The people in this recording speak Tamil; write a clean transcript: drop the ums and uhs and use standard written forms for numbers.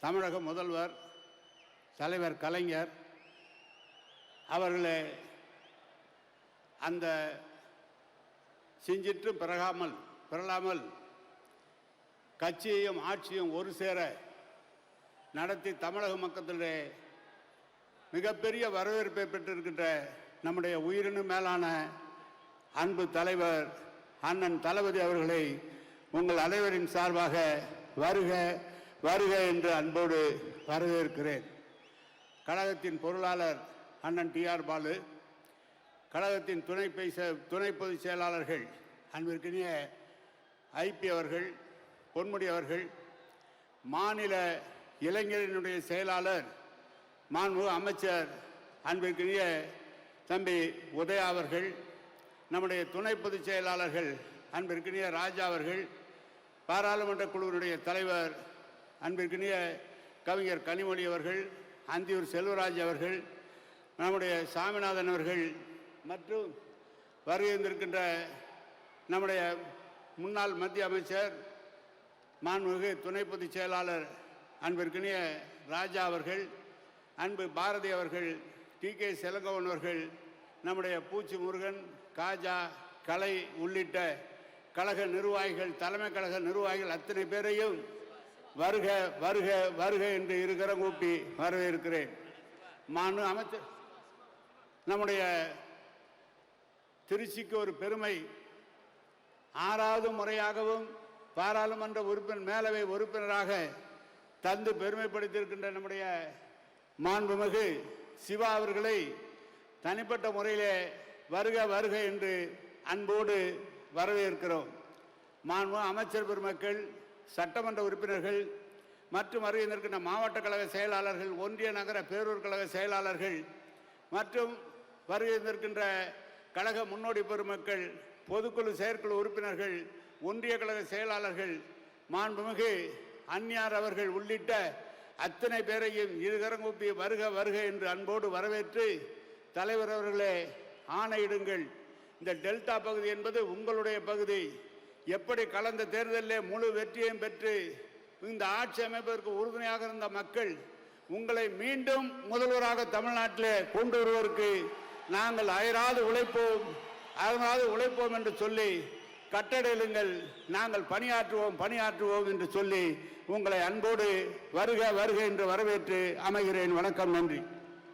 தமிழக முதல்வர் தலைவர் கலைஞர் அவர்களே அந்த செஞ்சிட்டு பிறலாமல் கட்சியையும் ஆட்சியும் ஒரு சேர நடத்தி தமிழக மக்களிடையே மிகப்பெரிய வரவேற்பை பெற்றிருக்கின்ற நம்முடைய உயிரினும் மேலான அன்பு தலைவர் அண்ணன் தளபதி அவர்களை உங்கள் அனைவரின் சார்பாக வருக வருக என்று அன்போடு வரவேற்கிறேன். கழகத்தின் பொருளாளர் அண்ணன் டி.ஆர். பாலு, கழகத்தின் துணை பொதுச் செயலாளர்கள் அன்பிற்கினிய ஐபி அவர்கள், பொன்முடி அவர்கள், மாநில இளைஞரினுடைய செயலாளர் மாண்புமிகு அமைச்சர் அன்பிற்கினிய தம்பி உதயா அவர்கள், நம்முடைய துணை பொதுச் செயலாளர்கள் அன்பிற்கினிய ராஜா அவர்கள், பாராளுமன்ற குழுவினுடைய தலைவர் அன்பிற்கினிய கவிஞர் கனிமொழி அவர்கள், அந்தியூர் செல்வராஜ் அவர்கள், நம்முடைய சாமிநாதன் அவர்கள் மற்றும் வருகின்றிருக்கின்ற நம்முடைய முன்னாள் மத்திய அமைச்சர் மாண்புமிகு துணை பொதுச் செயலாளர் அன்பிற்கினிய ராஜா அவர்கள், அன்பு பாரதி அவர்கள், டி.கே. செலங்கோவன் அவர்கள், நம்முடைய பூச்சி முருகன், காஜா, கலை உள்ளிட்ட கழக நிர்வாகிகள், தலைமை கழக நிர்வாகிகள் அத்தனை பேரையும் வருக வருக வருக என்று இருகரம் கூப்பி வரவேற்கிறேன். மாண்பு அமைச்சர், நம்முடைய திருச்சிக்கு ஒரு பெருமை, 6வது முறையாகவும் பாராளுமன்ற மேலவை உறுப்பினராக தந்து பெருமைப்படுத்தியிருக்கின்ற நம்முடைய மாண்புமிகு சிவா அவர்களை தனிப்பட்ட முறையிலே வருக வருக என்று அன்போடு வரவேற்கிறோம். மாண்பு அமைச்சர் பெருமக்கள், சட்டமன்ற உறுப்பினர்கள் மற்றும் வருகின்ற மாவட்ட கழக செயலாளர்கள், ஒன்றிய நகர பேரூர் கழக செயலாளர்கள் மற்றும் வருகின்ற கழக முன்னோடி பெருமக்கள், பொதுக்குழு செயற்குழு உறுப்பினர்கள், ஒன்றிய கழக செயலாளர்கள், மாண்புமிகு அந்நியார் அவர்கள் உள்ளிட்ட அத்தனை பேரையும் இருகரங்கூப்பி வருக வருக என்று அன்போடு வரவேற்று, தலைவர் அவர்களே ஆணையிடுங்கள், இந்த டெல்டா பகுதி என்பது உங்களுடைய பகுதி. எப்படி கலந்த தேர்தலில் முழு வெற்றியையும் பெற்று இந்த ஆட்சி அமைப்பதற்கு உறுதுணையாக இருந்த மக்கள் உங்களை மீண்டும் முதல்வராக தமிழ்நாட்டில் கொண்டு வருவதற்கு நாங்கள் அயராது உழைப்போம் என்று சொல்லி கட்டளையிடுங்கள், நாங்கள் பணியாற்றுவோம் என்று சொல்லி உங்களை அன்போடு வருக வருக என்று வரவேற்று அமைகிறேன். வணக்கம், நன்றி.